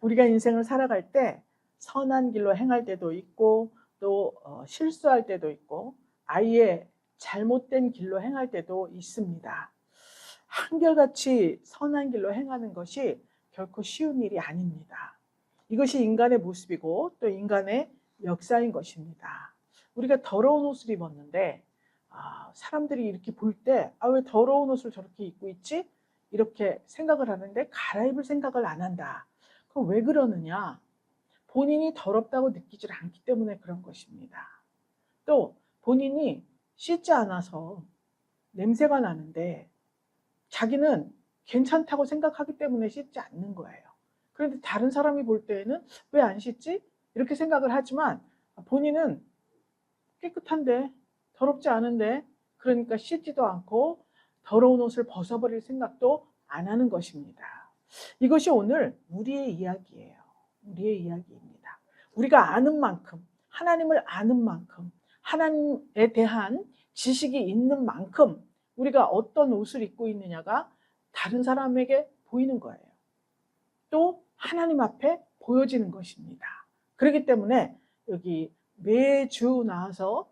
우리가 인생을 살아갈 때 선한 길로 행할 때도 있고 또 실수할 때도 있고 아예 잘못된 길로 행할 때도 있습니다. 한결같이 선한 길로 행하는 것이 결코 쉬운 일이 아닙니다. 이것이 인간의 모습이고 또 인간의 역사인 것입니다. 우리가 더러운 옷을 입었는데 사람들이 이렇게 볼 때 왜 더러운 옷을 저렇게 입고 있지? 이렇게 생각을 하는데 갈아입을 생각을 안 한다. 그럼 왜 그러느냐? 본인이 더럽다고 느끼질 않기 때문에 그런 것입니다. 또 본인이 씻지 않아서 냄새가 나는데 자기는 괜찮다고 생각하기 때문에 씻지 않는 거예요. 그런데 다른 사람이 볼 때에는 왜 안 씻지? 이렇게 생각을 하지만 본인은 깨끗한데 더럽지 않은데 그러니까 씻지도 않고 더러운 옷을 벗어버릴 생각도 안 하는 것입니다. 이것이 오늘 우리의 이야기예요. 우리의 이야기입니다. 우리가 아는 만큼, 하나님을 아는 만큼, 하나님에 대한 지식이 있는 만큼 우리가 어떤 옷을 입고 있느냐가 다른 사람에게 보이는 거예요. 또 하나님 앞에 보여지는 것입니다. 그렇기 때문에 여기 매주 나와서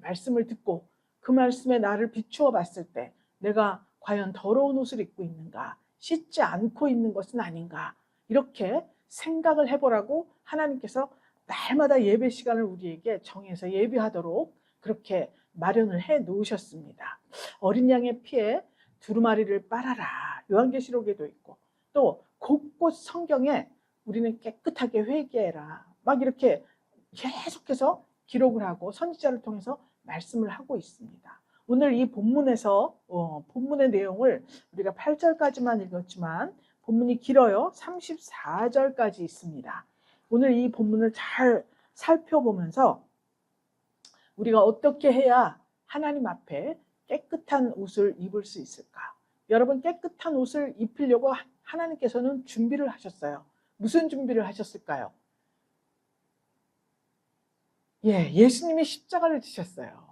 말씀을 듣고 그 말씀에 나를 비추어 봤을 때 내가 과연 더러운 옷을 입고 있는가, 씻지 않고 있는 것은 아닌가, 이렇게 생각을 해보라고 하나님께서 날마다 예배 시간을 우리에게 정해서 예배하도록 그렇게 마련을 해 놓으셨습니다. 어린 양의 피에 두루마리를 빨아라, 요한계시록에도 있고 또 곳곳 성경에 우리는 깨끗하게 회개해라 막 이렇게 계속해서 기록을 하고 선지자를 통해서 말씀을 하고 있습니다. 오늘 이 본문에서 본문의 내용을 우리가 8절까지만 읽었지만 본문이 길어요. 34절까지 있습니다. 오늘 이 본문을 잘 살펴보면서 우리가 어떻게 해야 하나님 앞에 깨끗한 옷을 입을 수 있을까? 여러분, 깨끗한 옷을 입으려고 하나님께서는 준비를 하셨어요. 무슨 준비를 하셨을까요? 예수님이 십자가를 지셨어요.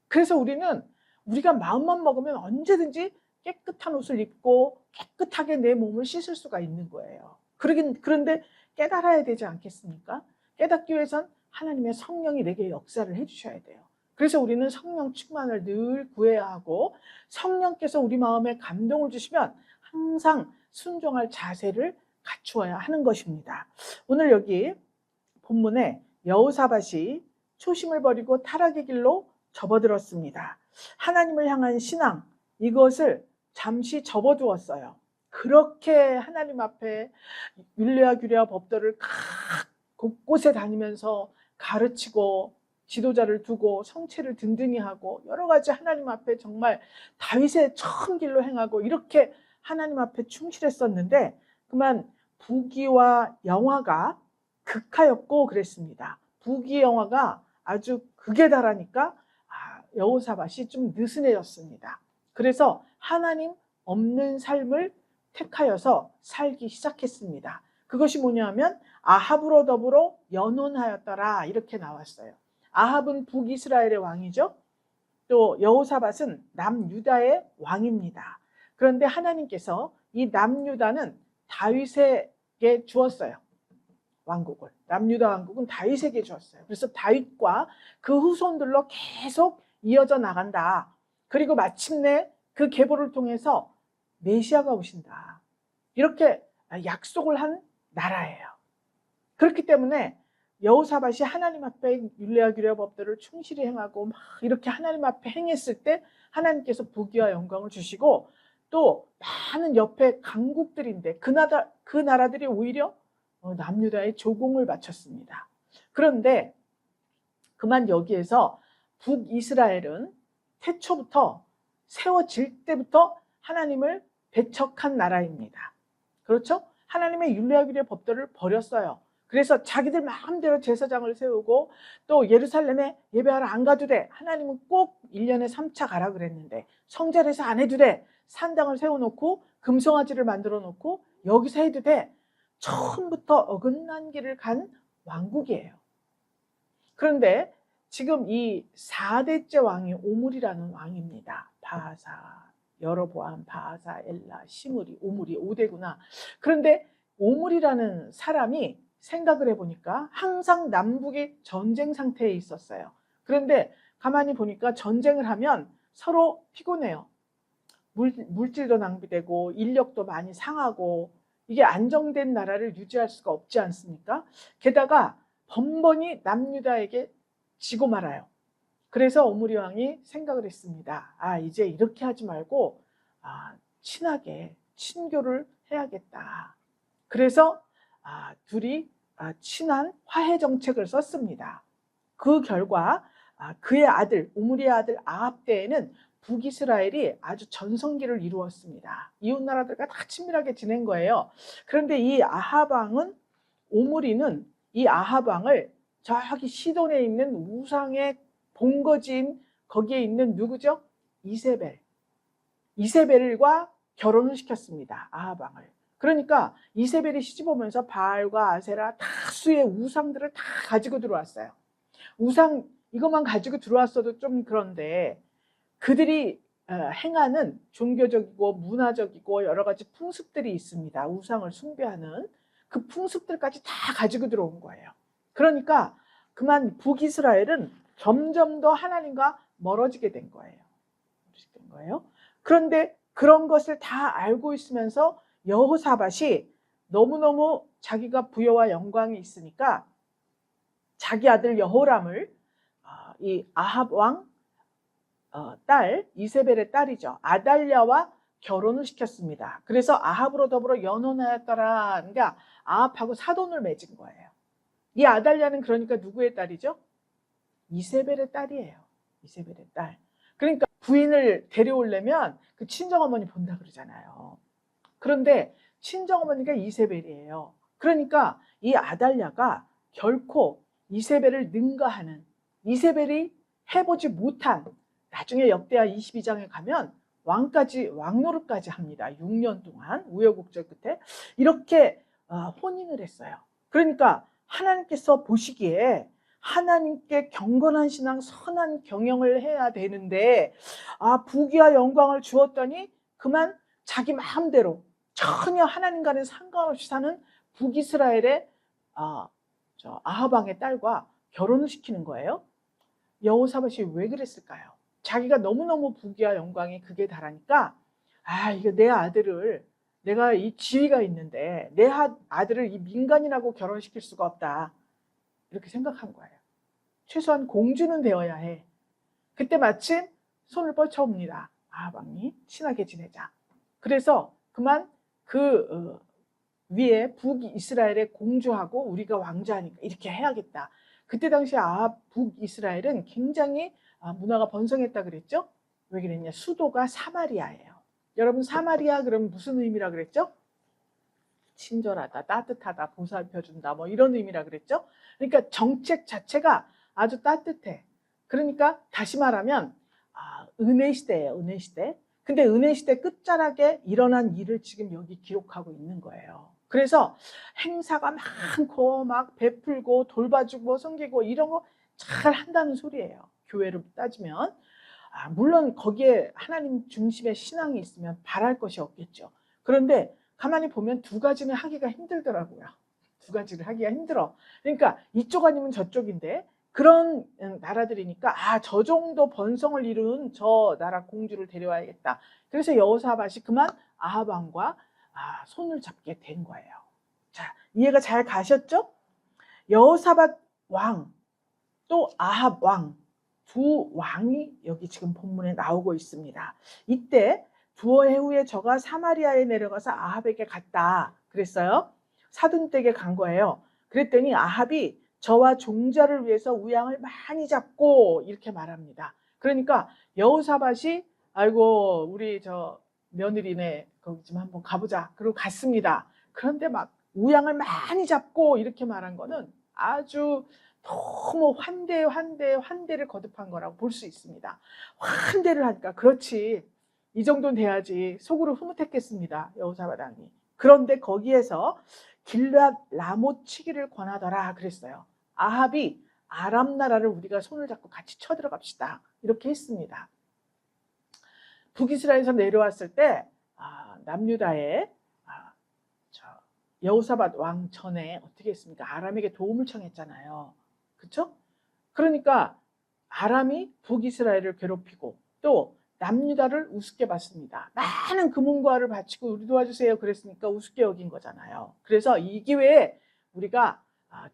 그래서 우리가 마음만 먹으면 언제든지 깨끗한 옷을 입고 깨끗하게 내 몸을 씻을 수가 있는 거예요. 그런데 깨달아야 되지 않겠습니까? 깨닫기 위해선 하나님의 성령이 내게 역사를 해주셔야 돼요. 그래서 우리는 성령 충만을 늘 구해야 하고 성령께서 우리 마음에 감동을 주시면 항상 순종할 자세를 갖추어야 하는 것입니다. 오늘 여기 본문에 여호사밧이 초심을 버리고 타락의 길로 접어들었습니다. 하나님을 향한 신앙, 이것을 잠시 접어두었어요. 그렇게 하나님 앞에 율례와 규례와 법도를 곳곳에 다니면서 가르치고 지도자를 두고 성체를 든든히 하고 여러 가지 하나님 앞에 정말 다윗의 처음 길로 행하고 이렇게 하나님 앞에 충실했었는데 그만 부귀와 영화가 극하였고 그랬습니다. 부귀 영화가 아주 극에 달하니까 여호사밧이 좀 느슨해졌습니다. 그래서 하나님 없는 삶을 택하여서 살기 시작했습니다. 그것이 뭐냐면 아합으로 더불어 연혼하였더라 이렇게 나왔어요. 아합은 북이스라엘의 왕이죠. 또 여호사밧은 남유다의 왕입니다. 그런데 하나님께서 이 남유다는 다윗에게 주었어요. 왕국을. 남유다 왕국은 다윗에게 주었어요. 그래서 다윗과 그 후손들로 계속 이어져 나간다. 그리고 마침내 그 계보를 통해서 메시아가 오신다. 이렇게 약속을 한 나라예요. 그렇기 때문에 여호사밧이 하나님 앞에 율례와 규례와 법도를 충실히 행하고 막 이렇게 하나님 앞에 행했을 때 하나님께서 부귀와 영광을 주시고 또 많은 옆에 강국들인데 그 나라들이 오히려 남유다의 조공을 바쳤습니다. 그런데 그만 여기에서 북이스라엘은 태초부터 세워질 때부터 하나님을 배척한 나라입니다. 그렇죠? 하나님의 율례와 규례 법도를 버렸어요. 그래서 자기들 마음대로 제사장을 세우고 또 예루살렘에 예배하러 안 가도 돼. 하나님은 꼭 1년에 3차 가라 그랬는데 성전에서 안 해도 돼. 산당을 세워놓고 금송아지를 만들어 놓고 여기서 해도 돼. 처음부터 어긋난 길을 간 왕국이에요. 그런데 지금 이 4대째 왕이 오므리라는 왕입니다. 바하사, 여로보암, 바하사, 엘라, 시므리, 오므리 5대구나. 그런데 오므리라는 사람이 생각을 해보니까 항상 남북이 전쟁 상태에 있었어요. 그런데 가만히 보니까 전쟁을 하면 서로 피곤해요. 물질도 낭비되고 인력도 많이 상하고 이게 안정된 나라를 유지할 수가 없지 않습니까? 게다가 번번이 남유다에게 지고 말아요. 그래서 오므리 왕이 생각을 했습니다. 이제 이렇게 하지 말고 친하게 친교를 해야겠다. 그래서 둘이 친한 화해 정책을 썼습니다. 그 결과 그의 아들, 오므리의 아들 아합 때에는 북이스라엘이 아주 전성기를 이루었습니다. 이웃 나라들과 다 친밀하게 지낸 거예요. 그런데 이 아합 왕은, 오므리는 이 아합 왕을 저기 시돈에 있는 우상의 본거지인 거기에 있는 누구죠? 이세벨과 결혼을 시켰습니다. 아합 왕을. 그러니까 이세벨이 시집오면서 바알과 아세라 다수의 우상들을 다 가지고 들어왔어요. 우상 이것만 가지고 들어왔어도 좀 그런데 그들이 행하는 종교적이고 문화적이고 여러 가지 풍습들이 있습니다. 우상을 숭배하는 그 풍습들까지 다 가지고 들어온 거예요. 그러니까 그만 북이스라엘은 점점 더 하나님과 멀어지게 된 거예요. 그런데 그런 것을 다 알고 있으면서 여호사밧이 너무너무 자기가 부여와 영광이 있으니까 자기 아들 여호람을 이 아합 왕 딸 이세벨의 딸이죠. 아달랴와 결혼을 시켰습니다. 그래서 아합으로 더불어 연혼하였더라. 그러니까 아합하고 사돈을 맺은 거예요. 이 아달랴는 그러니까 누구의 딸이죠? 이세벨의 딸이에요. 이세벨의 딸. 그러니까 부인을 데려오려면 그 친정어머니 본다 그러잖아요. 그런데 친정어머니가 이세벨이에요. 그러니까 이 아달랴가 결코 이세벨을 능가하는, 이세벨이 해보지 못한, 나중에 역대하 22장에 가면 왕노릇까지 합니다. 6년 동안 우여곡절 끝에 이렇게 혼인을 했어요. 그러니까 하나님께서 보시기에 하나님께 경건한 신앙, 선한 경영을 해야 되는데 부귀와 영광을 주었더니 그만 자기 마음대로 전혀 하나님과는 상관없이 사는 북이스라엘의 아합 왕의 딸과 결혼을 시키는 거예요. 여호사밧이 왜 그랬을까요? 자기가 너무너무 부귀와 영광이 극에 달하니까 이거 내 아들을, 내가 이 지위가 있는데 내 아들을 이 민간인하고 결혼시킬 수가 없다, 이렇게 생각한 거예요. 최소한 공주는 되어야 해. 그때 마침 손을 뻗쳐옵니다. 아합 왕이 친하게 지내자. 그래서 그만 그 위에 북이스라엘의 공주하고 우리가 왕자니까 이렇게 해야겠다. 그때 당시 북이스라엘은 굉장히 문화가 번성했다 그랬죠? 왜 그랬냐? 수도가 사마리아예요. 여러분, 사마리아 그러면 무슨 의미라 그랬죠? 친절하다, 따뜻하다, 보살펴준다, 뭐 이런 의미라 그랬죠? 그러니까 정책 자체가 아주 따뜻해. 그러니까 다시 말하면 은혜 시대예요, 은혜 시대. 근데 은혜 시대 끝자락에 일어난 일을 지금 여기 기록하고 있는 거예요. 그래서 행사가 많고 막 베풀고 돌봐주고 섬기고 이런 거 잘 한다는 소리예요. 교회로 따지면. 물론 거기에 하나님 중심의 신앙이 있으면 바랄 것이 없겠죠. 그런데 가만히 보면 두 가지는 하기가 힘들더라고요. 두 가지를 하기가 힘들어. 그러니까 이쪽 아니면 저쪽인데 그런 나라들이니까 저 정도 번성을 이룬 저 나라 공주를 데려와야겠다. 그래서 여호사밧이 그만 아합 왕과 손을 잡게 된 거예요. 자, 이해가 잘 가셨죠? 여호사밧 왕 또 아합 왕, 두 왕이 여기 지금 본문에 나오고 있습니다. 이때 두어 해 후에 저가 사마리아에 내려가서 아합에게 갔다 그랬어요. 사돈댁에 간 거예요. 그랬더니 아합이 저와 종자를 위해서 우양을 많이 잡고 이렇게 말합니다. 그러니까 여호사밧이 아이고 우리 저 며느리네 거기 좀 한번 가보자. 그리고 갔습니다. 그런데 막 우양을 많이 잡고 이렇게 말한 거는 아주 너무 환대를 거듭한 거라고 볼 수 있습니다. 환대를 하니까 그렇지, 이 정도는 돼야지 속으로 흐뭇했겠습니다. 여호사밧 왕이. 그런데 거기에서 길앗 라못 치기를 권하더라 그랬어요. 아합이 아람 나라를 우리가 손을 잡고 같이 쳐들어갑시다 이렇게 했습니다. 북이스라엘에서 내려왔을 때 남유다의 여호사밧 왕 전에 어떻게 했습니까? 아람에게 도움을 청했잖아요. 그렇죠? 그러니까 아람이 북이스라엘을 괴롭히고 또 남유다를 우습게 봤습니다. 많은 금은과를 바치고 우리 도와주세요 그랬으니까 우습게 여긴 거잖아요. 그래서 이 기회에 우리가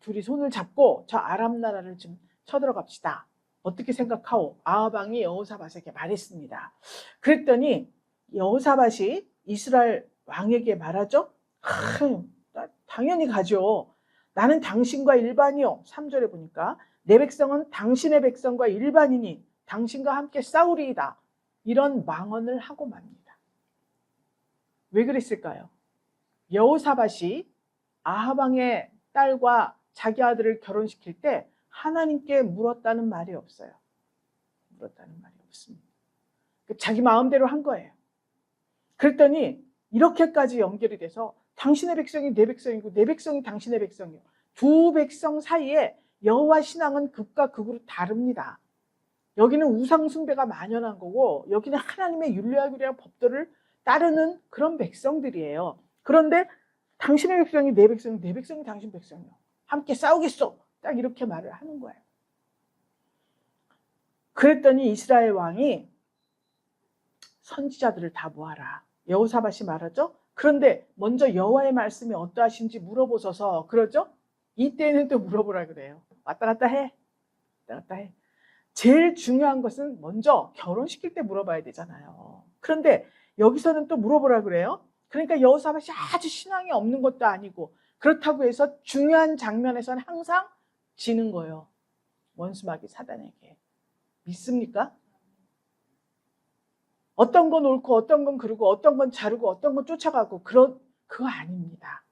둘이 손을 잡고 저 아람 나라를 좀 쳐들어갑시다. 어떻게 생각하오? 아합 왕이 여호사밧에게 말했습니다. 그랬더니 여호사밧이 이스라엘 왕에게 말하죠. 당연히 가죠. 나는 당신과 일반이요. 3절에 보니까 내 백성은 당신의 백성과 일반이니 당신과 함께 싸우리이다. 이런 망언을 하고 맙니다. 왜 그랬을까요? 여호사밧이 아합 왕의 딸과 자기 아들을 결혼시킬 때 하나님께 물었다는 말이 없어요. 물었다는 말이 없습니다. 자기 마음대로 한 거예요. 그랬더니 이렇게까지 연결이 돼서 당신의 백성이 내 백성이고 내 백성이 당신의 백성이요. 두 백성 사이에 여호와 신앙은 극과 극으로 다릅니다. 여기는 우상 숭배가 만연한 거고 여기는 하나님의 율례와 규례와 법도를 따르는 그런 백성들이에요. 그런데 당신의 백성이 내 백성이 내 백성이 당신 백성이요. 함께 싸우겠소. 딱 이렇게 말을 하는 거예요. 그랬더니 이스라엘 왕이 선지자들을 다 모아라. 여호사밧이 말하죠. 그런데 먼저 여호와의 말씀이 어떠하신지 물어보소서. 그러죠. 이때는 또 물어보라 그래요. 왔다 갔다 해. 왔다 갔다 해. 제일 중요한 것은 먼저 결혼시킬 때 물어봐야 되잖아요. 그런데 여기서는 또 물어보라 그래요. 그러니까 여호사밧이 아주 신앙이 없는 것도 아니고 그렇다고 해서 중요한 장면에서는 항상 지는 거예요. 원수마귀 사단에게. 믿습니까? 어떤 건 옳고 어떤 건 그르고 어떤 건 자르고 어떤 건 쫓아가고 그거 아닙니다.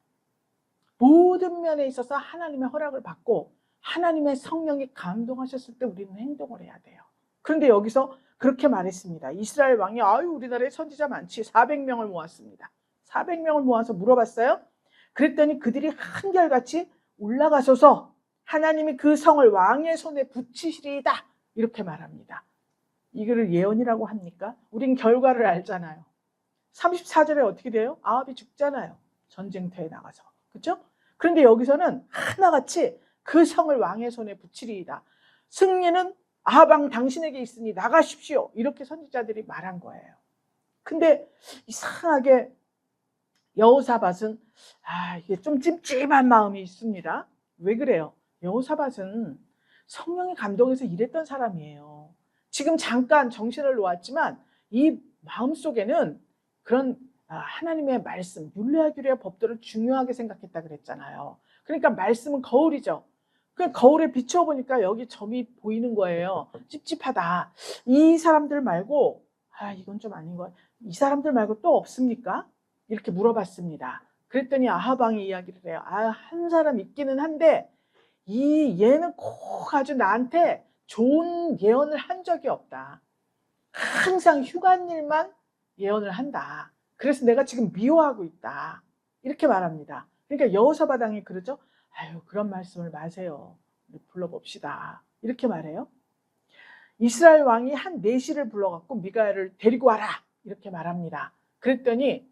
모든 면에 있어서 하나님의 허락을 받고 하나님의 성령이 감동하셨을 때 우리는 행동을 해야 돼요. 그런데 여기서 그렇게 말했습니다. 이스라엘 왕이 우리나라에 선지자 많지. 400명을 모았습니다. 400명을 모아서 물어봤어요. 그랬더니 그들이 한결같이 올라가셔서 하나님이 그 성을 왕의 손에 붙이시리이다. 이렇게 말합니다. 이거를 예언이라고 합니까? 우린 결과를 알잖아요. 34절에 어떻게 돼요? 아합이 죽잖아요. 전쟁터에 나가서. 그렇죠? 그런데 여기서는 하나같이 그 성을 왕의 손에 붙이리이다. 승리는 아합 왕 당신에게 있으니 나가십시오. 이렇게 선지자들이 말한 거예요. 근데 이상하게 여호사밧은 이게 좀 찜찜한 마음이 있습니다. 왜 그래요? 여호사밧은 성령의 감동에서 일했던 사람이에요. 지금 잠깐 정신을 놓았지만 이 마음속에는 그런 하나님의 말씀, 율례와 규례와 법도를 중요하게 생각했다 그랬잖아요. 그러니까 말씀은 거울이죠. 그 거울에 비춰보니까 여기 점이 보이는 거예요. 찝찝하다. 이 사람들 말고 이건 좀 아닌 거야. 이 사람들 말고 또 없습니까? 이렇게 물어봤습니다. 그랬더니 아합 왕이 이야기를 해요. 한 사람 있기는 한데 얘는 꼭 아주 나한테 좋은 예언을 한 적이 없다. 항상 흉한 일만 예언을 한다. 그래서 내가 지금 미워하고 있다. 이렇게 말합니다. 그러니까 여호사밧 왕이 그러죠. 그런 말씀을 마세요. 우리 불러봅시다. 이렇게 말해요. 이스라엘 왕이 한 내시를 불러갖고 미가야를 데리고 와라. 이렇게 말합니다. 그랬더니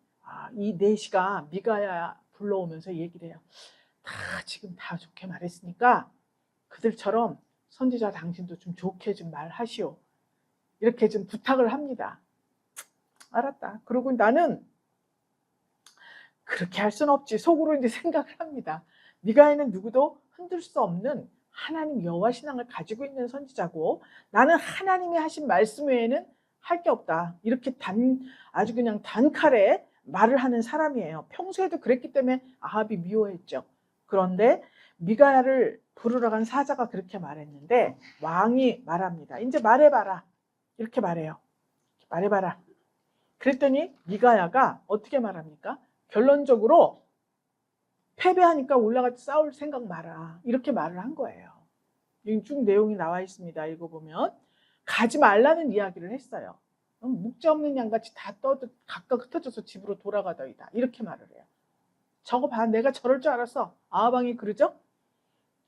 이 내시가 미가야 불러오면서 얘기를 해요. 지금 다 좋게 말했으니까 그들처럼 선지자 당신도 좀 좋게 좀 말하시오. 이렇게 좀 부탁을 합니다. 알았다. 그리고 나는 그렇게 할 수는 없지. 속으로 이제 생각을 합니다. 미가야는 누구도 흔들 수 없는 하나님 여호와 신앙을 가지고 있는 선지자고 나는 하나님이 하신 말씀 외에는 할 게 없다. 이렇게 아주 그냥 단칼에 말을 하는 사람이에요. 평소에도 그랬기 때문에 아합이 미워했죠. 그런데 미가야를 부르러 간 사자가 그렇게 말했는데 왕이 말합니다. 이제 말해봐라. 이렇게 말해요. 말해봐라. 그랬더니 미가야가 어떻게 말합니까? 결론적으로 패배하니까 올라가서 싸울 생각 마라. 이렇게 말을 한 거예요. 여기 쭉 내용이 나와 있습니다. 읽어보면 가지 말라는 이야기를 했어요. 묵지 없는 양같이 다 떠도 각각 흩어져서 집으로 돌아가더이다. 이렇게 말을 해요. 저거 봐. 내가 저럴 줄 알았어. 아합 왕이 그러죠?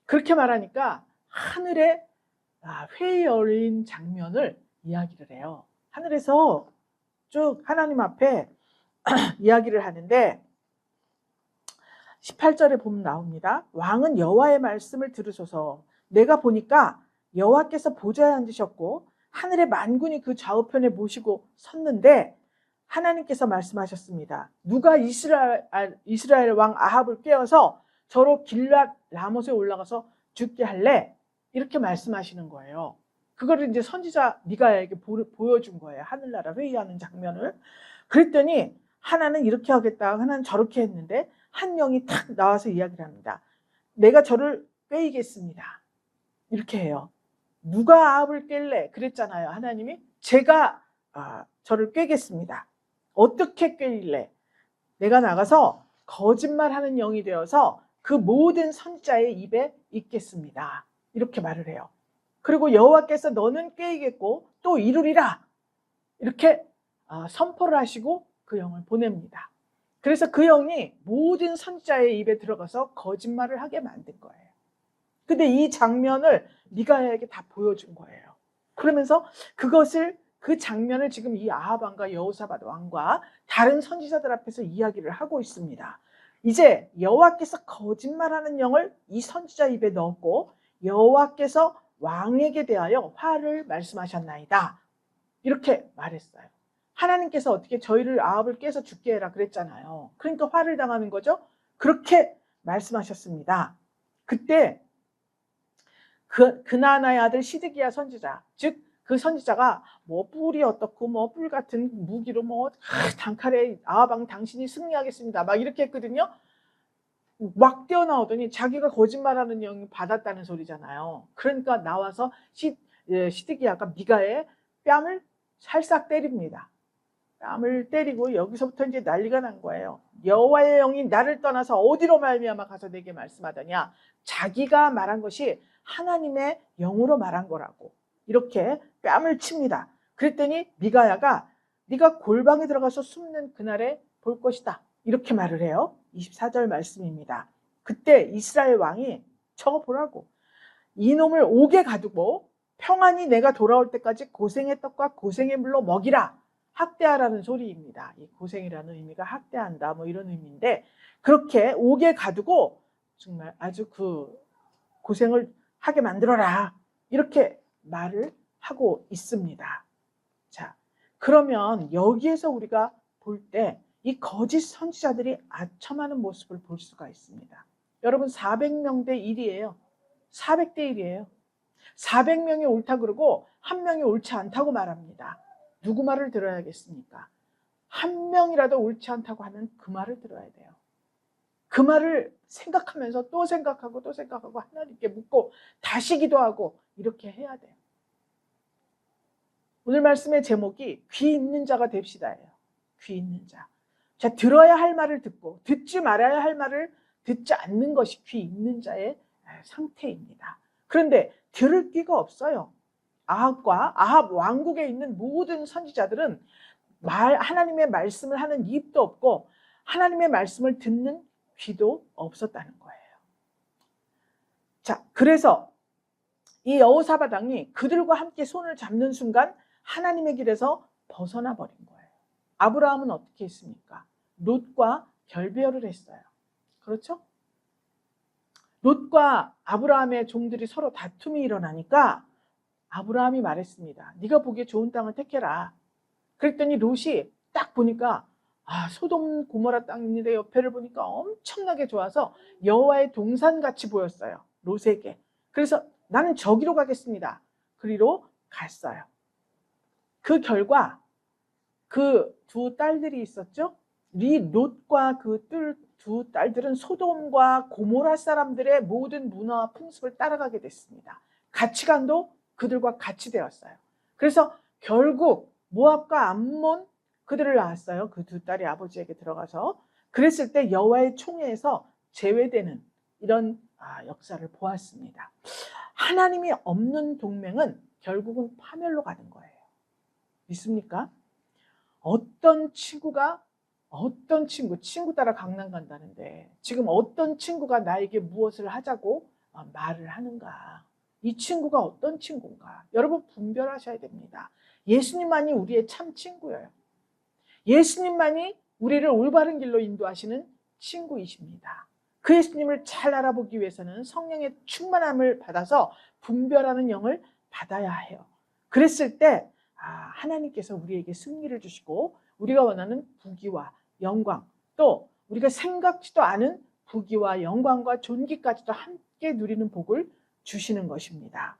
그렇게 말하니까 하늘에 회의 열린 장면을 이야기를 해요. 하늘에서 쭉 하나님 앞에 이야기를 하는데 18절에 보면 나옵니다. 왕은 여호와의 말씀을 들으소서. 내가 보니까 여호와께서 보좌에 앉으셨고 하늘의 만군이 그 좌우편에 모시고 섰는데 하나님께서 말씀하셨습니다. 누가 이스라엘 왕 아합을 깨워서 저로 길랏 라못에 올라가서 죽게 할래? 이렇게 말씀하시는 거예요. 그거를 이제 선지자 미가야에게 보여준 거예요. 하늘나라 회의하는 장면을. 그랬더니 하나는 이렇게 하겠다, 하나는 저렇게 했는데 한 영이 탁 나와서 이야기를 합니다. 내가 저를 꿰이겠습니다. 이렇게 해요. 누가 아합을 깰래? 그랬잖아요. 하나님이 제가 저를 꿰겠습니다. 어떻게 꿰일래? 내가 나가서 거짓말하는 영이 되어서 그 모든 선지자의 입에 있겠습니다. 이렇게 말을 해요. 그리고 여호와께서 너는 꿰이겠고 또 이루리라. 이렇게 선포를 하시고 그 영을 보냅니다. 그래서 그 영이 모든 선지자의 입에 들어가서 거짓말을 하게 만든 거예요. 근데 이 장면을 미가야에게 다 보여준 거예요. 그러면서 그 장면을 지금 이 아합 왕과 여호사밧 왕과 다른 선지자들 앞에서 이야기를 하고 있습니다. 이제 여호와께서 거짓말하는 영을 이 선지자 입에 넣었고 여호와께서 왕에게 대하여 화를 말씀하셨나이다. 이렇게 말했어요. 하나님께서 어떻게 저희를 아합을 깨서 죽게 해라 그랬잖아요. 그러니까 화를 당하는 거죠. 그렇게 말씀하셨습니다. 그때 그나나의 아들 시드기야 선지자, 즉 그 선지자가 뭐 뿔이 어떻고 뭐 뿔 같은 무기로 뭐 단칼에 아합 왕 당신이 승리하겠습니다 막 이렇게 했거든요. 막 뛰어나오더니 자기가 거짓말하는 영이 받았다는 소리잖아요. 그러니까 나와서 시드기야가 미가의 뺨을 살짝 때립니다. 뺨을 때리고 여기서부터 이제 난리가 난 거예요. 여호와의 영이 나를 떠나서 어디로 말미암아 가서 내게 말씀하더냐. 자기가 말한 것이 하나님의 영으로 말한 거라고 이렇게 뺨을 칩니다. 그랬더니 미가야가 네가 골방에 들어가서 숨는 그날에 볼 것이다. 이렇게 말을 해요. 24절 말씀입니다. 그때 이스라엘 왕이 저거 보라고 이놈을 옥에 가두고 평안히 내가 돌아올 때까지 고생의 떡과 고생의 물로 먹이라. 학대하라는 소리입니다. 이 고생이라는 의미가 학대한다 뭐 이런 의미인데 그렇게 옥에 가두고 정말 아주 그 고생을 하게 만들어라. 이렇게 말을 하고 있습니다. 자, 그러면 여기에서 우리가 볼 때 이 거짓 선지자들이 아첨하는 모습을 볼 수가 있습니다. 여러분 400명 대 1이에요. 400대 1이에요. 400명이 옳다 그러고 한 명이 옳지 않다고 말합니다. 누구 말을 들어야겠습니까? 한 명이라도 옳지 않다고 하면 그 말을 들어야 돼요. 그 말을 생각하면서 또 생각하고 또 생각하고 하나님께 묻고 다시 기도하고 이렇게 해야 돼요. 오늘 말씀의 제목이 귀 있는 자가 됩시다예요. 귀 있는 자. 자, 들어야 할 말을 듣고 듣지 말아야 할 말을 듣지 않는 것이 귀 있는 자의 상태입니다. 그런데 들을 귀가 없어요. 아합 왕국에 있는 모든 선지자들은 하나님의 말씀을 하는 입도 없고 하나님의 말씀을 듣는 귀도 없었다는 거예요. 자, 그래서 이 여호사밧 왕이 그들과 함께 손을 잡는 순간 하나님의 길에서 벗어나 버린 거예요. 아브라함은 어떻게 했습니까? 롯과 결별을 했어요. 그렇죠? 롯과 아브라함의 종들이 서로 다툼이 일어나니까 아브라함이 말했습니다. 네가 보기에 좋은 땅을 택해라. 그랬더니 롯이 딱 보니까 소돔 고모라 땅인데 옆에를 보니까 엄청나게 좋아서 여호와의 동산같이 보였어요. 롯에게. 그래서 나는 저기로 가겠습니다. 그리로 갔어요. 그 결과 그 두 딸들이 있었죠. 롯과 그 두 딸들은 소돔과 고모라 사람들의 모든 문화와 풍습을 따라가게 됐습니다. 가치관도 그들과 같이 되었어요. 그래서 결국 모압과 암몬 그들을 낳았어요. 그 두 딸이 아버지에게 들어가서. 그랬을 때 여호와의 총회에서 제외되는 이런 역사를 보았습니다. 하나님이 없는 동맹은 결국은 파멸로 가는 거예요. 믿습니까? 어떤 친구 따라 강남 간다는데 지금 어떤 친구가 나에게 무엇을 하자고 말을 하는가? 이 친구가 어떤 친구인가? 여러분 분별하셔야 됩니다. 예수님만이 우리의 참 친구예요. 예수님만이 우리를 올바른 길로 인도하시는 친구이십니다. 그 예수님을 잘 알아보기 위해서는 성령의 충만함을 받아서 분별하는 영을 받아야 해요. 그랬을 때 하나님께서 우리에게 승리를 주시고 우리가 원하는 부귀와 영광, 또 우리가 생각지도 않은 부귀와 영광과 존귀까지도 함께 누리는 복을 주시는 것입니다.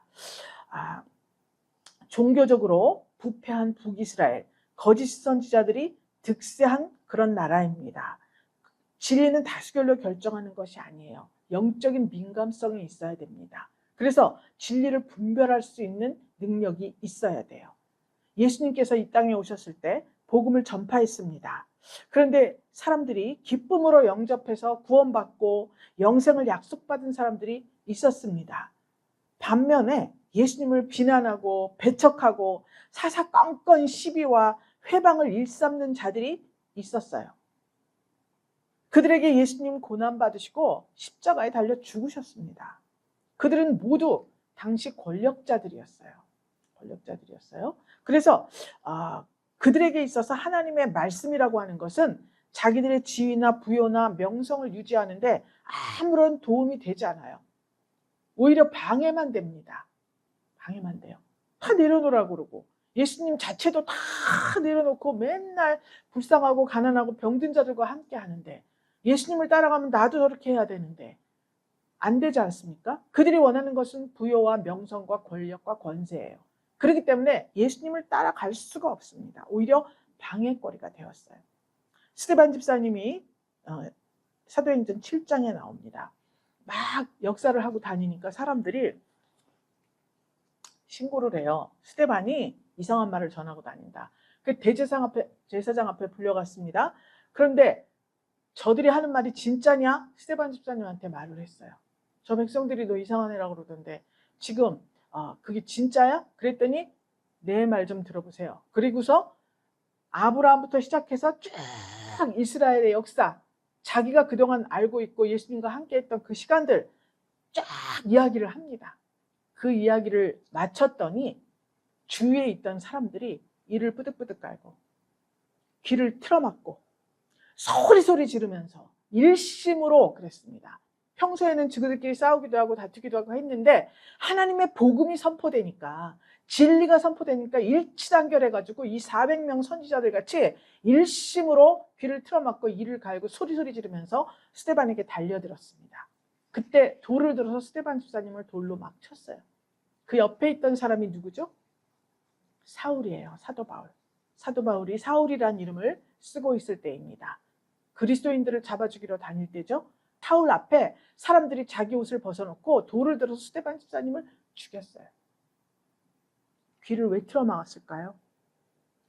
종교적으로 부패한 북이스라엘, 거짓 선지자들이 득세한 그런 나라입니다. 진리는 다수결로 결정하는 것이 아니에요. 영적인 민감성이 있어야 됩니다. 그래서 진리를 분별할 수 있는 능력이 있어야 돼요. 예수님께서 이 땅에 오셨을 때 복음을 전파했습니다. 그런데 사람들이 기쁨으로 영접해서 구원받고 영생을 약속받은 사람들이 있었습니다. 반면에 예수님을 비난하고 배척하고 사사건건 시비와 회방을 일삼는 자들이 있었어요. 그들에게 예수님 고난받으시고 십자가에 달려 죽으셨습니다. 그들은 모두 당시 권력자들이었어요. 그래서 그들에게 있어서 하나님의 말씀이라고 하는 것은 자기들의 지위나 부여나 명성을 유지하는데 아무런 도움이 되지 않아요. 오히려 방해만 됩니다. 방해만 돼요. 다 내려놓으라고 그러고 예수님 자체도 다 내려놓고 맨날 불쌍하고 가난하고 병든 자들과 함께 하는데 예수님을 따라가면 나도 저렇게 해야 되는데 안 되지 않습니까? 그들이 원하는 것은 부여와 명성과 권력과 권세예요. 그렇기 때문에 예수님을 따라갈 수가 없습니다. 오히려 방해거리가 되었어요. 스데반 집사님이 사도행전 7장에 나옵니다. 막 역사를 하고 다니니까 사람들이 신고를 해요. 스데반이 이상한 말을 전하고 다닌다. 그 제사장 앞에 불려갔습니다. 그런데 저들이 하는 말이 진짜냐? 스데반 집사님한테 말을 했어요. 저 백성들이 너 이상한 애라고 그러던데 지금 그게 진짜야? 그랬더니 내 말 좀 들어보세요. 그리고서 아브라함부터 시작해서 쭉 이스라엘의 역사, 자기가 그동안 알고 있고 예수님과 함께 했던 그 시간들 쫙 이야기를 합니다. 그 이야기를 마쳤더니 주위에 있던 사람들이 이를 뿌득뿌득 깔고 귀를 틀어막고 소리 지르면서 일심으로 그랬습니다. 평소에는 그들끼리 싸우기도 하고 다투기도 하고 했는데 하나님의 복음이 선포되니까 진리가 선포되니까 일치단결해가지고 이 400명 선지자들 같이 일심으로 귀를 틀어막고 이를 갈고 소리 지르면서 스데반에게 달려들었습니다. 그때 돌을 들어서 스데반 집사님을 돌로 막 쳤어요. 그 옆에 있던 사람이 누구죠? 사울이에요. 사도 바울. 사도 바울이 사울이라는 이름을 쓰고 있을 때입니다. 그리스도인들을 잡아주기로 다닐 때죠. 사울 앞에 사람들이 자기 옷을 벗어놓고 돌을 들어서 스데반 집사님을 죽였어요. 귀를 왜 틀어막았을까요?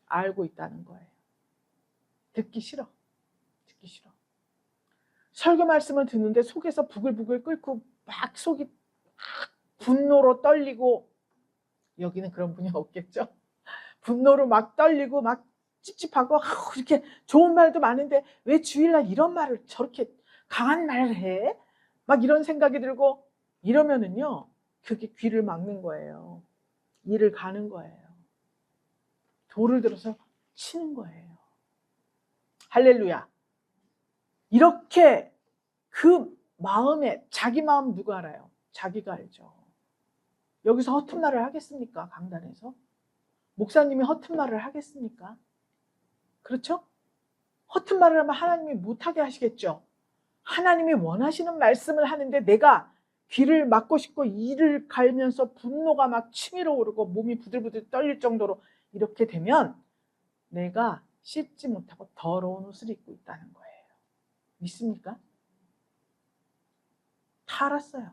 알고 있다는 거예요. 듣기 싫어. 설교 말씀을 듣는데 속에서 부글부글 끓고 막 속이 막 분노로 떨리고, 여기는 그런 분이 없겠죠? 분노로 막 떨리고 막 찝찝하고 이렇게 좋은 말도 많은데 왜 주일날 이런 말을 저렇게 강한 말을 해? 막 이런 생각이 들고 이러면은요, 그게 귀를 막는 거예요. 이를 가는 거예요. 돌을 들어서 치는 거예요. 할렐루야. 이렇게 그 마음에, 자기 마음 누가 알아요? 자기가 알죠. 여기서 허튼 말을 하겠습니까? 강단에서? 목사님이 허튼 말을 하겠습니까? 그렇죠? 허튼 말을 하면 하나님이 못하게 하시겠죠. 하나님이 원하시는 말씀을 하는데 내가 귀를 막고 싶고 이를 갈면서 분노가 막 치밀어 오르고 몸이 부들부들 떨릴 정도로 이렇게 되면 내가 씻지 못하고 더러운 옷을 입고 있다는 거예요. 믿습니까? 다 알았어요.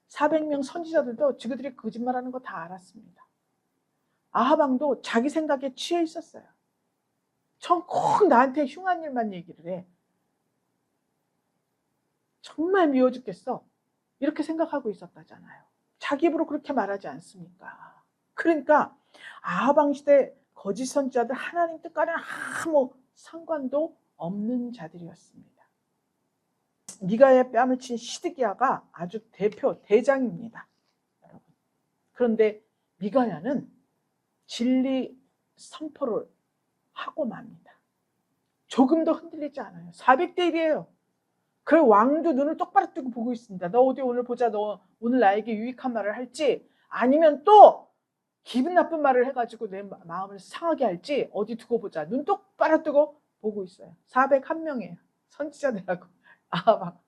400명 선지자들도 그들이 거짓말하는 거 다 알았습니다. 아합 왕도 자기 생각에 취해 있었어요. 전 꼭 나한테 흉한 일만 얘기를 해. 정말 미워 죽겠어. 이렇게 생각하고 있었다잖아요. 자기 입으로 그렇게 말하지 않습니까? 그러니까 아합 왕 시대 거짓 선지자들 하나님 뜻과는 아무 상관도 없는 자들이었습니다. 미가의 뺨을 친 시드기야가 아주 대장입니다. 여러분. 그런데 미가야는 진리 선포를 하고 맙니다. 조금도 흔들리지 않아요. 400대 1이에요. 그 왕도 눈을 똑바로 뜨고 보고 있습니다. 너 어디 오늘 보자. 너 오늘 나에게 유익한 말을 할지 아니면 또 기분 나쁜 말을 해가지고 내 마음을 상하게 할지 어디 두고 보자. 눈 똑바로 뜨고 보고 있어요. 401명이에요. 선지자들하고. 막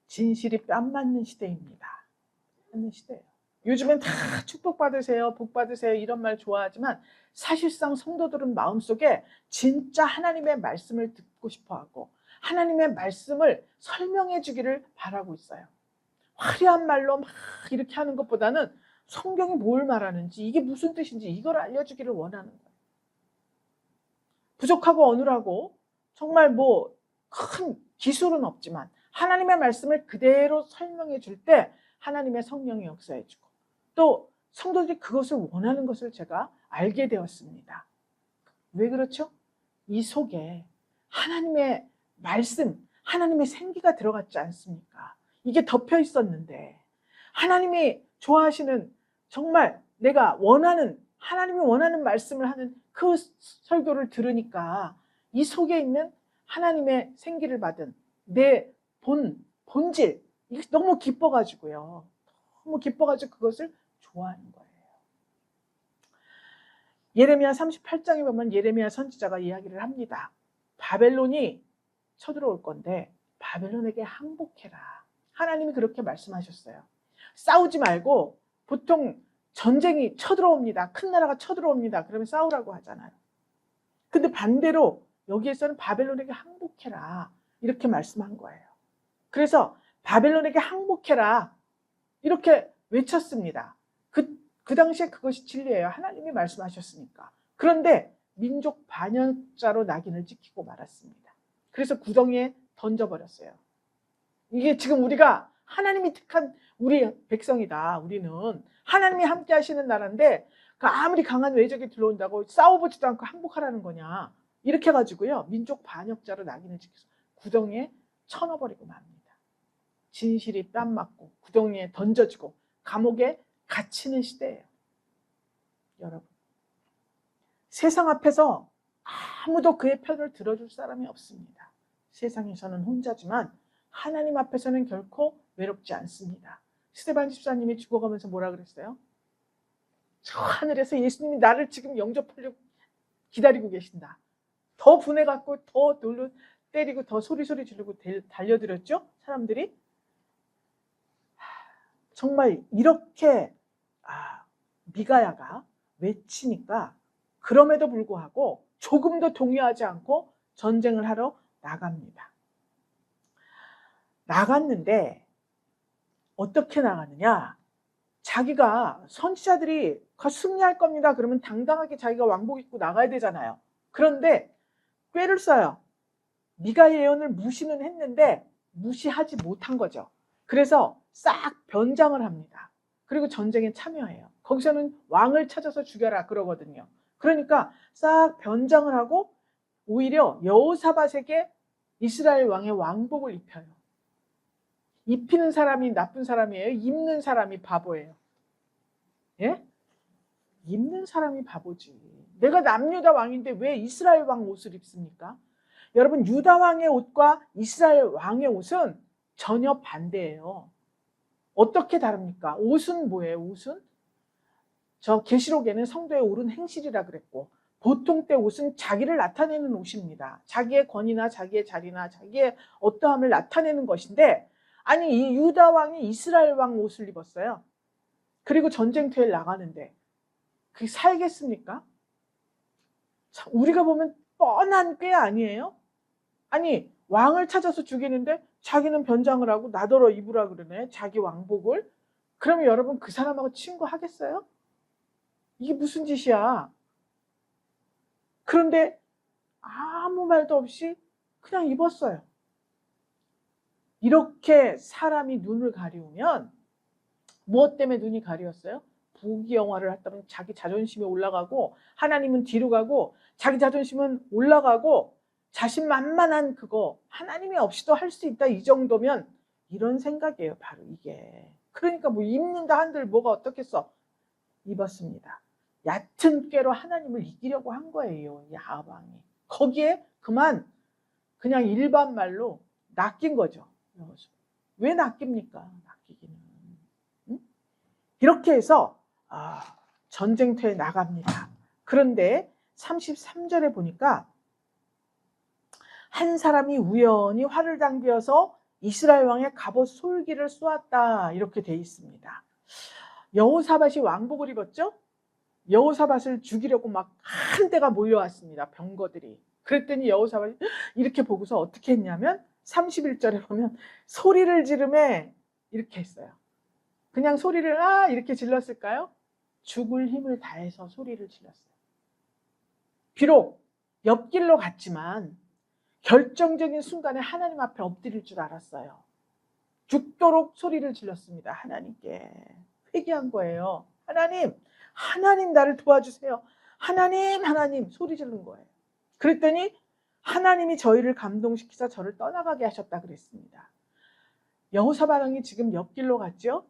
진실이 뺨 맞는 시대입니다. 맞는 시대예요. 요즘엔 다 축복받으세요, 복받으세요 이런 말 좋아하지만 사실상 성도들은 마음속에 진짜 하나님의 말씀을 듣고 싶어하고 하나님의 말씀을 설명해 주기를 바라고 있어요. 화려한 말로 막 이렇게 하는 것보다는 성경이 뭘 말하는지 이게 무슨 뜻인지 이걸 알려주기를 원하는 거예요. 부족하고 어눌하고 정말 뭐 큰 기술은 없지만 하나님의 말씀을 그대로 설명해 줄 때 하나님의 성령이 역사해 주고 또 성도들이 그것을 원하는 것을 제가 알게 되었습니다. 왜 그렇죠? 이 속에 하나님의 말씀, 하나님의 생기가 들어갔지 않습니까? 이게 덮여 있었는데 하나님이 좋아하시는 정말 내가 원하는 하나님이 원하는 말씀을 하는 그 설교를 들으니까 이 속에 있는 하나님의 생기를 받은 내 본질 이게 너무 기뻐가지고요. 너무 기뻐가지고 그것을 좋아하는 거예요. 예레미야 38장에 보면 예레미야 선지자가 이야기를 합니다. 바벨론이 쳐들어올 건데 바벨론에게 항복해라. 하나님이 그렇게 말씀하셨어요. 싸우지 말고 보통 전쟁이 쳐들어옵니다. 큰 나라가 쳐들어옵니다. 그러면 싸우라고 하잖아요. 근데 반대로 여기에서는 바벨론에게 항복해라. 이렇게 말씀한 거예요. 그래서 바벨론에게 항복해라. 이렇게 외쳤습니다. 그 당시에 그것이 진리예요. 하나님이 말씀하셨으니까. 그런데 민족 반역자로 낙인을 찍히고 말았습니다. 그래서 구덩이에 던져버렸어요. 이게 지금 우리가 하나님이 택한 우리 백성이다. 우리는 하나님이 함께 하시는 나라인데 아무리 강한 외적이 들어온다고 싸워보지도 않고 항복하라는 거냐. 이렇게 해가지고요. 민족 반역자로 낙인을 찍혀서 구덩이에 쳐넣어버리고 맙니다. 진실이 뺨 맞고 구덩이에 던져지고 감옥에 갇히는 시대예요. 여러분. 세상 앞에서 아무도 그의 편을 들어줄 사람이 없습니다. 세상에서는 혼자지만 하나님 앞에서는 결코 외롭지 않습니다. 스데반 집사님이 죽어가면서 뭐라 그랬어요? 저 하늘에서 예수님이 나를 지금 영접하려고 기다리고 계신다. 더 분해갖고 더 놀로 때리고 더 소리 지르고 달려들었죠? 사람들이. 정말 이렇게 미가야가 외치니까 그럼에도 불구하고 조금도 동요하지 않고 전쟁을 하러 나갑니다. 나갔는데 어떻게 나가느냐? 자기가 선지자들이 승리할 겁니다. 그러면 당당하게 자기가 왕복 입고 나가야 되잖아요. 그런데 꾀를 써요. 미가의 예언을 무시는 했는데 무시하지 못한 거죠. 그래서 싹 변장을 합니다. 그리고 전쟁에 참여해요. 거기서는 왕을 찾아서 죽여라 그러거든요. 그러니까 싹 변장을 하고 오히려 여호사밧에게 이스라엘 왕의 왕복을 입혀요. 입히는 사람이 나쁜 사람이에요? 입는 사람이 바보예요? 예? 입는 사람이 바보지. 내가 남유다 왕인데 왜 이스라엘 왕 옷을 입습니까? 여러분 유다 왕의 옷과 이스라엘 왕의 옷은 전혀 반대예요. 어떻게 다릅니까? 옷은 뭐예요? 옷은? 저 계시록에는 성도의 옳은 행실이라 그랬고 보통 때 옷은 자기를 나타내는 옷입니다. 자기의 권위나 자기의 자리나 자기의 어떠함을 나타내는 것인데 아니 이 유다 왕이 이스라엘 왕 옷을 입었어요. 그리고 전쟁터에 나가는데 그게 살겠습니까? 자, 우리가 보면 뻔한 꾀 아니에요? 아니 왕을 찾아서 죽이는데 자기는 변장을 하고 나더러 입으라 그러네. 자기 왕복을. 그러면 여러분 그 사람하고 친구하겠어요? 이게 무슨 짓이야? 그런데 아무 말도 없이 그냥 입었어요. 이렇게 사람이 눈을 가리우면 무엇 때문에 눈이 가리웠어요? 부귀영화를 했다면 자기 자존심이 올라가고 하나님은 뒤로 가고 자기 자존심은 올라가고 자신만만한 그거 하나님이 없이도 할 수 있다 이 정도면 이런 생각이에요. 바로 이게. 그러니까 뭐 입는다 한들 뭐가 어떻겠어. 입었습니다. 얕은 꾀로 하나님을 이기려고 한 거예요. 이 아합 왕이. 거기에 그만 그냥 일반 말로 낚인 거죠. 왜 낚입니까? 낚이기는. 응? 이렇게 해서 전쟁터에 나갑니다. 그런데 33절에 보니까 한 사람이 우연히 활을 당겨서 이스라엘 왕의 갑옷 솔기를 쏘았다 이렇게 돼 있습니다. 여호사밧이 왕복을 입었죠. 여호사밧을 죽이려고 막 한 대가 몰려왔습니다. 병거들이. 그랬더니 여호사밧이 이렇게 보고서 어떻게 했냐면 31절에 보면 소리를 지르매 이렇게 했어요. 그냥 소리를 이렇게 질렀을까요? 죽을 힘을 다해서 소리를 질렀어요. 비록 옆길로 갔지만 결정적인 순간에 하나님 앞에 엎드릴 줄 알았어요. 죽도록 소리를 질렀습니다. 하나님께 회개한 거예요. 하나님 나를 도와주세요. 하나님 소리 지른 거예요. 그랬더니 하나님이 저희를 감동시키사 저를 떠나가게 하셨다 그랬습니다. 여호사밧 왕이 지금 옆길로 갔죠.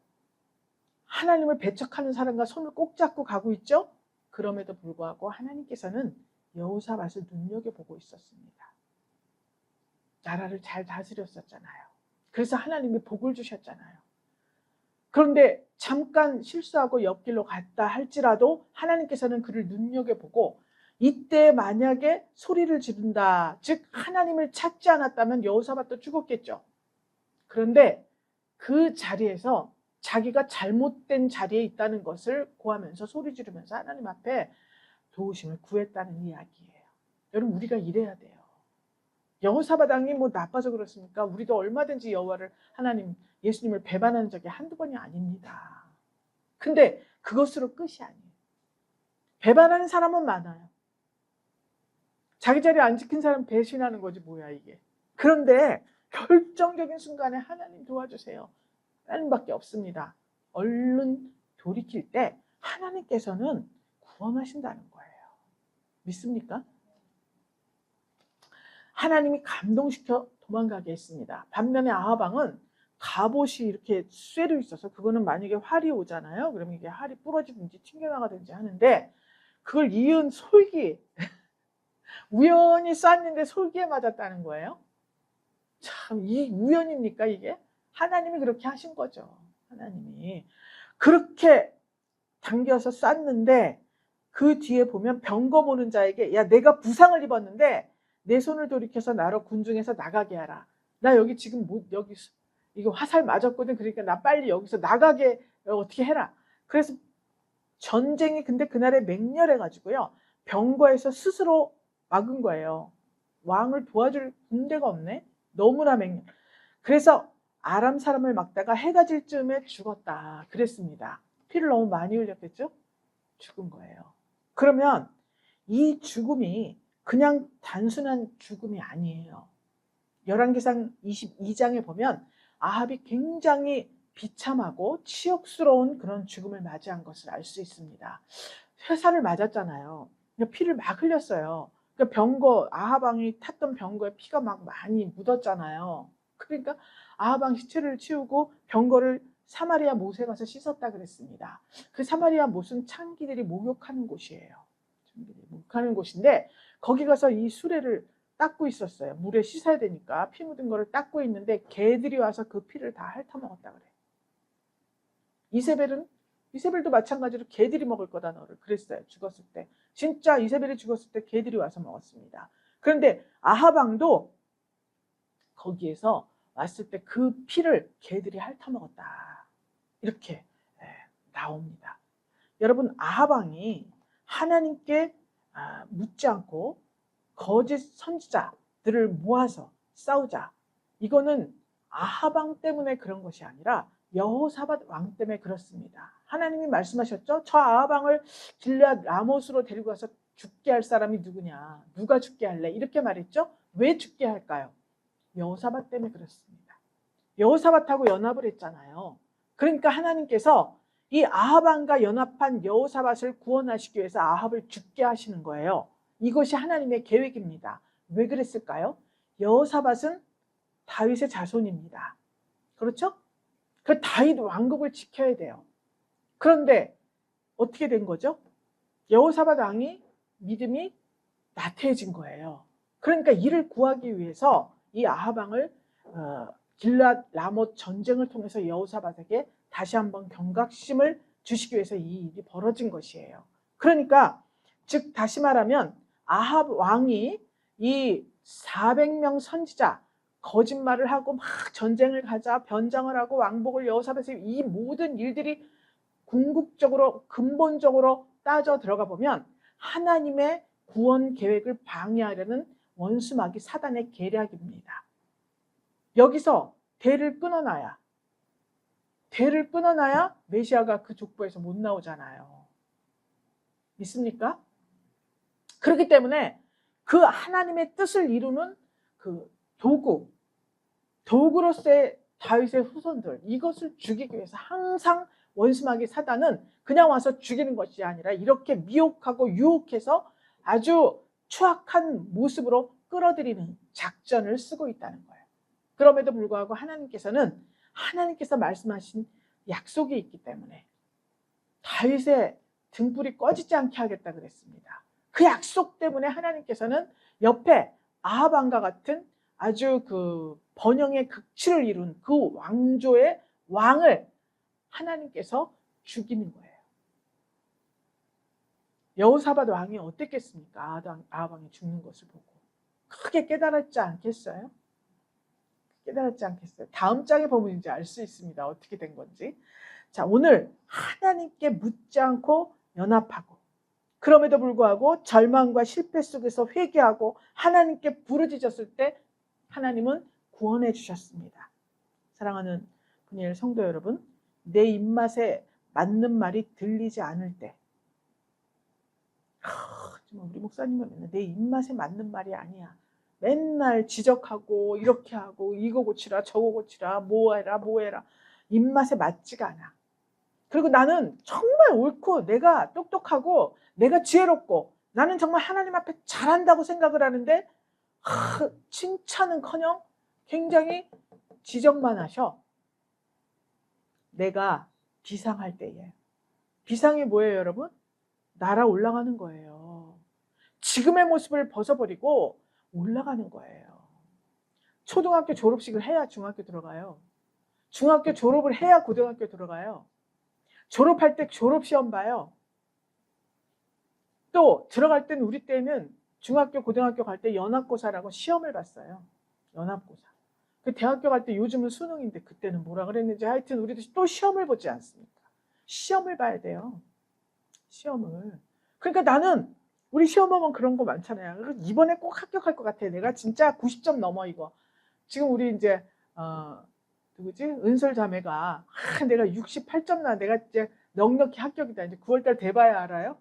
하나님을 배척하는 사람과 손을 꼭 잡고 가고 있죠. 그럼에도 불구하고 하나님께서는 여호사밧을 눈여겨보고 있었습니다. 나라를 잘 다스렸었잖아요. 그래서 하나님이 복을 주셨잖아요. 그런데 잠깐 실수하고 옆길로 갔다 할지라도 하나님께서는 그를 눈여겨보고 이때 만약에 소리를 지른다, 즉 하나님을 찾지 않았다면 여호사밧도 죽었겠죠. 그런데 그 자리에서 자기가 잘못된 자리에 있다는 것을 고하면서 소리 지르면서 하나님 앞에 도우심을 구했다는 이야기예요. 여러분 우리가 이래야 돼요. 여호사밧 왕이 뭐 나빠서 그렇습니까? 우리도 얼마든지 여호와를 하나님 예수님을 배반하는 적이 한두 번이 아닙니다. 근데 그것으로 끝이 아니에요. 배반하는 사람은 많아요. 자기 자리 안 지킨 사람 배신하는 거지 뭐야 이게. 그런데 결정적인 순간에 하나님 도와주세요. 하나님밖에 없습니다. 얼른 돌이킬 때 하나님께서는 구원하신다는 거예요. 믿습니까? 하나님이 감동시켜 도망가게 했습니다. 반면에 아합 왕은 갑옷이 이렇게 쇠로 있어서 그거는 만약에 활이 오잖아요. 그러면 이게 활이 부러지든지 튕겨나가든지 하는데 그걸 이은 솔기 우연히 쐈는데 솔기에 맞았다는 거예요. 참 이 우연입니까 이게? 하나님이 그렇게 하신 거죠. 하나님이 그렇게 당겨서 쐈는데 그 뒤에 보면 병거 모는 자에게 야 내가 부상을 입었는데 내 손을 돌이켜서 나로 군중에서 나가게 하라. 나 여기 지금 여기 이거 화살 맞았거든. 그러니까 나 빨리 여기서 나가게 어떻게 해라. 그래서 전쟁이 근데 그날에 맹렬해 가지고요. 병거에서 스스로 막은 거예요. 왕을 도와줄 군대가 없네. 너무나 맹렬. 그래서 아람 사람을 막다가 해가 질 즈음에 죽었다. 그랬습니다. 피를 너무 많이 흘렸겠죠? 죽은 거예요. 그러면 이 죽음이 그냥 단순한 죽음이 아니에요. 열왕기상 22장에 보면 아합이 굉장히 비참하고 치욕스러운 그런 죽음을 맞이한 것을 알 수 있습니다. 회사를 맞았잖아요. 피를 막 흘렸어요. 병거 아합 왕이 탔던 병거에 피가 막 많이 묻었잖아요. 그러니까 아합 왕 시체를 치우고 병거를 사마리아 못에 가서 씻었다 그랬습니다. 그 사마리아 못은 창기들이 목욕하는 곳이에요. 창기들이 목욕하는 곳인데 거기 가서 이 수레를 닦고 있었어요. 물에 씻어야 되니까 피 묻은 거를 닦고 있는데 개들이 와서 그 피를 다 핥아먹었다 그래. 이세벨도 마찬가지로 개들이 먹을 거다 너를 그랬어요. 죽었을 때. 진짜 이세벨이 죽었을 때 개들이 와서 먹었습니다. 그런데 아합 왕도 거기에서 왔을 때 그 피를 개들이 핥아먹었다. 이렇게 나옵니다. 여러분 아합 왕이 하나님께 묻지 않고 거짓 선지자들을 모아서 싸우자. 이거는 아합 왕 때문에 그런 것이 아니라 여호사밧 왕 때문에 그렇습니다. 하나님이 말씀하셨죠. 저 아합 왕을 길르앗 라못으로 데리고 가서 죽게 할 사람이 누구냐. 누가 죽게 할래. 이렇게 말했죠. 왜 죽게 할까요? 여호사밧 때문에 그렇습니다. 여호사밧하고 연합을 했잖아요. 그러니까 하나님께서 이 아합 왕과 연합한 여호사밧을 구원하시기 위해서 아합을 죽게 하시는 거예요. 이것이 하나님의 계획입니다. 왜 그랬을까요? 여호사밧은 다윗의 자손입니다. 그렇죠? 그 다윗 왕국을 지켜야 돼요. 그런데 어떻게 된 거죠? 여호사밧 왕이 믿음이 나태해진 거예요. 그러니까 이를 구하기 위해서 이 아합 왕을 길랏 라못 전쟁을 통해서 여호사밧에게 다시 한번 경각심을 주시기 위해서 이 일이 벌어진 것이에요. 그러니까 즉 다시 말하면 아합 왕이 이 400명 선지자 거짓말을 하고 막 전쟁을 가자 변장을 하고 왕복을 여호사밧에 이 모든 일들이 궁극적으로 근본적으로 따져 들어가 보면 하나님의 구원 계획을 방해하려는 원수마귀 사단의 계략입니다. 여기서 대를 끊어놔야 메시아가 그 족보에서 못 나오잖아요. 믿습니까? 그렇기 때문에 그 하나님의 뜻을 이루는 그 도구로서의 다윗의 후손들, 이것을 죽이기 위해서 항상 원수마귀 사단은 그냥 와서 죽이는 것이 아니라 이렇게 미혹하고 유혹해서 아주 추악한 모습으로 끌어들이는 작전을 쓰고 있다는 거예요. 그럼에도 불구하고 하나님께서 말씀하신 약속이 있기 때문에 다윗의 등불이 꺼지지 않게 하겠다 그랬습니다. 그 약속 때문에 하나님께서는 옆에 아합 왕과 같은 아주 그 번영의 극치를 이룬 그 왕조의 왕을 하나님께서 죽이는 거예요. 여호사밧 왕이 어땠겠습니까? 아합 왕이 죽는 것을 보고 크게 깨달았지 않겠어요? 다음 장에 보면 이제 알 수 있습니다. 어떻게 된 건지. 자, 오늘 하나님께 묻지 않고 연합하고 그럼에도 불구하고 절망과 실패 속에서 회개하고 하나님께 부르짖었을 때 하나님은 구원해 주셨습니다. 사랑하는 분이엘 성도 여러분, 내 입맛에 맞는 말이 들리지 않을 때 우리 목사님은 맨날 내 입맛에 맞는 말이 아니야. 맨날 지적하고 이렇게 하고 이거 고치라 저거 고치라 뭐 해라 입맛에 맞지가 않아. 그리고 나는 정말 옳고 내가 똑똑하고 내가 지혜롭고 나는 정말 하나님 앞에 잘한다고 생각을 하는데 칭찬은커녕 굉장히 지적만 하셔. 내가 비상할 때에. 비상이 뭐예요, 여러분? 날아 올라가는 거예요. 지금의 모습을 벗어버리고 올라가는 거예요. 초등학교 졸업식을 해야 중학교 들어가요. 중학교 졸업을 해야 고등학교 들어가요. 졸업할 때 졸업시험 봐요. 또 들어갈 때는 우리 때는 중학교 고등학교 갈 때 연합고사라고 시험을 봤어요. 연합고사. 그 대학교 갈 때 요즘은 수능인데 그때는 뭐라 그랬는지 하여튼 우리도 또 시험을 보지 않습니까? 시험을 봐야 돼요. 시험을. 그러니까 나는 우리 시험하면 그런 거 많잖아요. 이번에 꼭 합격할 것 같아. 내가 진짜 90점 넘어 이거. 지금 우리 이제 누구지? 은솔 자매가 내가 68점 나. 내가 이제 넉넉히 합격이다. 이제 9월달 돼봐야 알아요.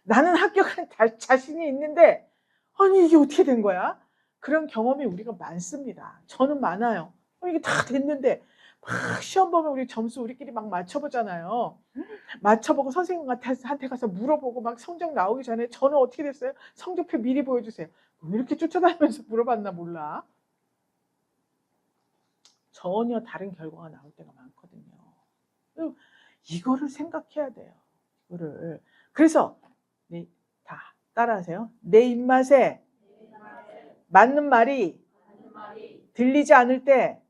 나는 합격한 자신이 있는데 아니 이게 어떻게 된 거야? 그런 경험이 우리가 많습니다. 저는 많아요. 이게 다 됐는데 막 시험 보면 우리 점수 우리끼리 막 맞춰보잖아요. 맞춰보고 선생님한테 가서 물어보고 막 성적 나오기 전에 저는 어떻게 됐어요? 성적표 미리 보여주세요. 왜 이렇게 쫓아다니면서 물어봤나 몰라. 전혀 다른 결과가 나올 때가 많거든요. 이거를 생각해야 돼요. 그래서 다 따라하세요. 내 입맛에 맞는 말이 들리지 않을 때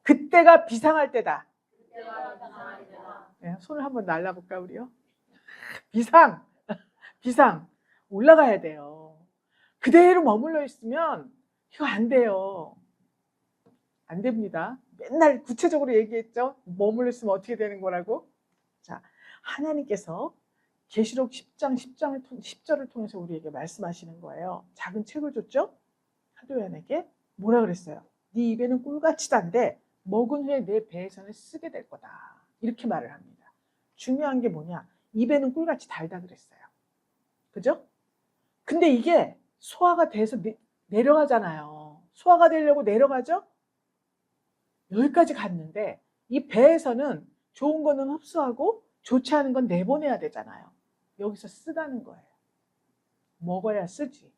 그때가 비상할 때다. 네, 손을 한번 날라볼까 우리요? 비상 올라가야 돼요. 그대로 머물러 있으면 이거 안 돼요. 안 됩니다. 맨날 구체적으로 얘기했죠. 머물러 있으면 어떻게 되는 거라고. 자, 하나님께서 계시록 10장 10절을 통해서 우리에게 말씀하시는 거예요. 작은 책을 줬죠. 사도요한에게 뭐라 그랬어요? 네 입에는 꿀같이 단데 먹은 후에 내 배에서는 쓰게 될 거다. 이렇게 말을 합니다. 중요한 게 뭐냐? 입에는 꿀같이 달다 그랬어요. 그죠? 근데 이게 소화가 돼서 내려가잖아요. 소화가 되려고 내려가죠? 여기까지 갔는데 이 배에서는 좋은 거는 흡수하고 좋지 않은 건 내보내야 되잖아요. 여기서 쓰다는 거예요. 먹어야 쓰지.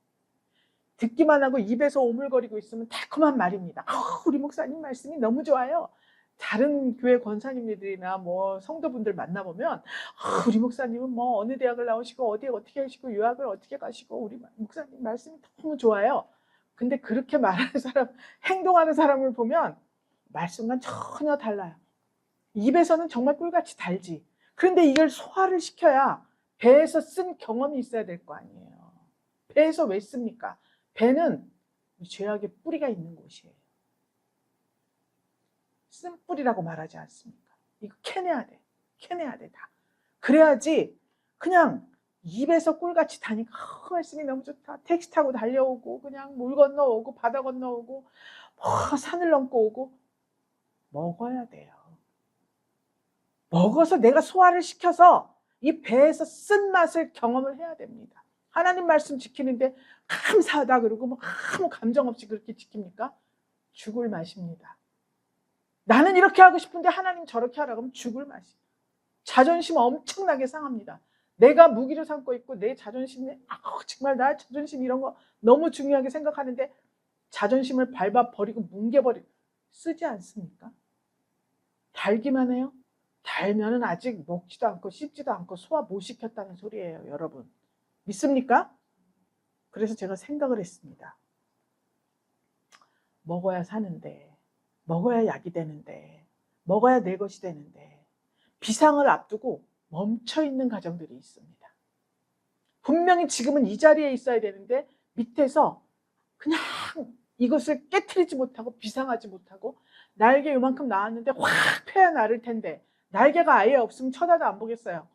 듣기만 하고 입에서 오물거리고 있으면 달콤한 말입니다. 우리 목사님 말씀이 너무 좋아요. 다른 교회 권사님들이나 뭐 성도분들 만나보면 우리 목사님은 뭐 어느 대학을 나오시고 어디에 어떻게 하시고 유학을 어떻게 가시고 우리 목사님 말씀이 너무 좋아요. 근데 그렇게 말하는 사람, 행동하는 사람을 보면 말씀과는 전혀 달라요. 입에서는 정말 꿀같이 달지. 그런데 이걸 소화를 시켜야 배에서 쓴 경험이 있어야 될 거 아니에요. 배에서 왜 씁니까? 배는 죄악의 뿌리가 있는 곳이에요. 쓴뿌리라고 말하지 않습니까? 이거 캐내야 돼. 캐내야 돼, 다. 그래야지 그냥 입에서 꿀같이 다니까 말씀이 너무 좋다. 택시 타고 달려오고 그냥 물 건너오고 바다 건너오고 산을 넘고 오고 먹어야 돼요. 먹어서 내가 소화를 시켜서 이 배에서 쓴맛을 경험을 해야 됩니다. 하나님 말씀 지키는데 감사하다 그러고 뭐 아무 감정 없이 그렇게 지킵니까? 죽을 맛입니다. 나는 이렇게 하고 싶은데 하나님 저렇게 하라고 하면 죽을 맛이. 자존심 엄청나게 상합니다. 내가 무기를 삼고 있고 내 자존심에 정말 나의 자존심 이런 거 너무 중요하게 생각하는데 자존심을 밟아버리고 뭉개버리고 쓰지 않습니까? 달기만 해요? 달면은 아직 먹지도 않고 씹지도 않고 소화 못 시켰다는 소리예요, 여러분. 믿습니까? 그래서 제가 생각을 했습니다. 먹어야 사는데, 먹어야 약이 되는데, 먹어야 내 것이 되는데 비상을 앞두고 멈춰있는 가정들이 있습니다. 분명히 지금은 이 자리에 있어야 되는데 밑에서 그냥 이것을 깨트리지 못하고 비상하지 못하고 날개 요만큼 나왔는데 확 펴야 나를 텐데 날개가 아예 없으면 쳐다도 안 보겠어요.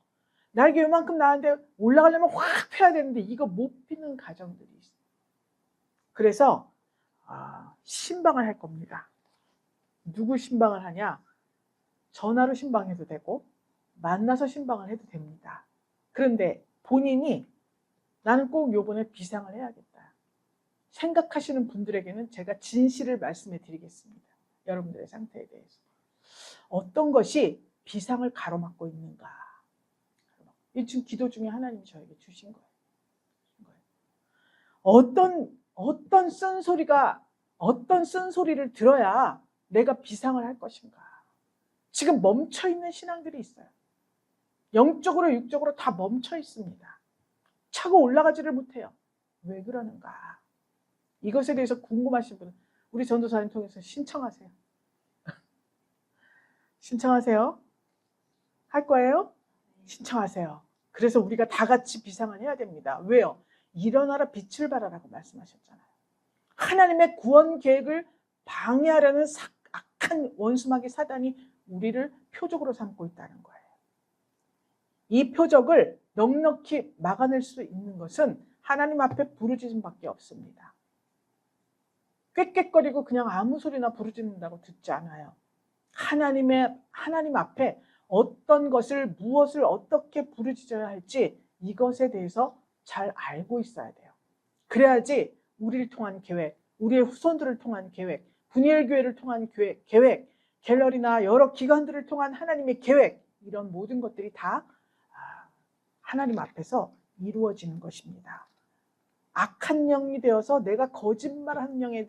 날개 요만큼 나왔는데 올라가려면 확 펴야 되는데 이거 못 피는 가정들이 있어요. 그래서 신방을 할 겁니다. 누구 신방을 하냐? 전화로 신방해도 되고 만나서 신방을 해도 됩니다. 그런데 본인이 나는 꼭 요번에 비상을 해야겠다 생각하시는 분들에게는 제가 진실을 말씀해 드리겠습니다. 여러분들의 상태에 대해서. 어떤 것이 비상을 가로막고 있는가. 이 지금 기도 중에 하나님이 저에게 주신 거예요. 어떤 쓴소리가, 어떤 쓴소리를 들어야 내가 비상을 할 것인가. 지금 멈춰있는 신앙들이 있어요. 영적으로 육적으로 다 멈춰 있습니다. 차고 올라가지를 못해요. 왜 그러는가. 이것에 대해서 궁금하신 분은 우리 전도사님 통해서 신청하세요. 신청하세요. 할 거예요? 신청하세요. 그래서 우리가 다 같이 비상을 해야 됩니다. 왜요? 일어나라 빛을 발하라고 말씀하셨잖아요. 하나님의 구원 계획을 방해하려는 악한 원수마귀 사단이 우리를 표적으로 삼고 있다는 거예요. 이 표적을 넉넉히 막아낼 수 있는 것은 하나님 앞에 부르짖음밖에 없습니다. 꾀꾀거리고 그냥 아무 소리나 부르짖는다고 듣지 않아요. 하나님 앞에 어떤 것을, 무엇을 어떻게 부르짖어야 할지 이것에 대해서 잘 알고 있어야 돼요. 그래야지 우리를 통한 계획, 우리의 후손들을 통한 계획, 분일교회를 통한 계획, 갤러리나 여러 기관들을 통한 하나님의 계획, 이런 모든 것들이 다 하나님 앞에서 이루어지는 것입니다. 악한 영이 되어서 내가 거짓말하는 영에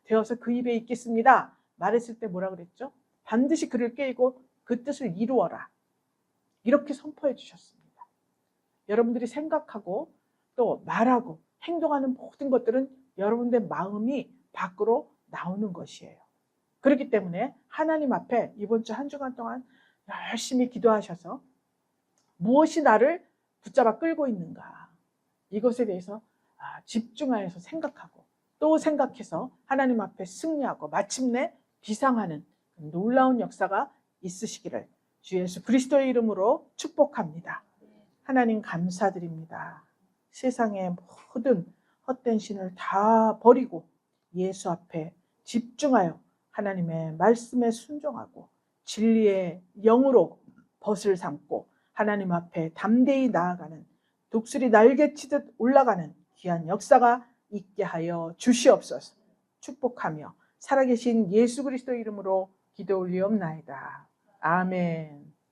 되어서 그 입에 있겠습니다. 말했을 때 뭐라 그랬죠? 반드시 그를 깨이고 그 뜻을 이루어라. 이렇게 선포해 주셨습니다. 여러분들이 생각하고 또 말하고 행동하는 모든 것들은 여러분들의 마음이 밖으로 나오는 것이에요. 그렇기 때문에 하나님 앞에 이번 주 한 주간 동안 열심히 기도하셔서 무엇이 나를 붙잡아 끌고 있는가, 이것에 대해서 집중하여서 생각하고 또 생각해서 하나님 앞에 승리하고 마침내 비상하는 놀라운 역사가 있으시기를 주 예수 그리스도의 이름으로 축복합니다. 하나님 감사드립니다. 세상의 모든 헛된 신을 다 버리고 예수 앞에 집중하여 하나님의 말씀에 순종하고 진리의 영으로 벗을 삼고 하나님 앞에 담대히 나아가는 독수리 날개치듯 올라가는 귀한 역사가 있게 하여 주시옵소서. 축복하며 살아계신 예수 그리스도 이름으로 기도 올리옵나이다. 아멘.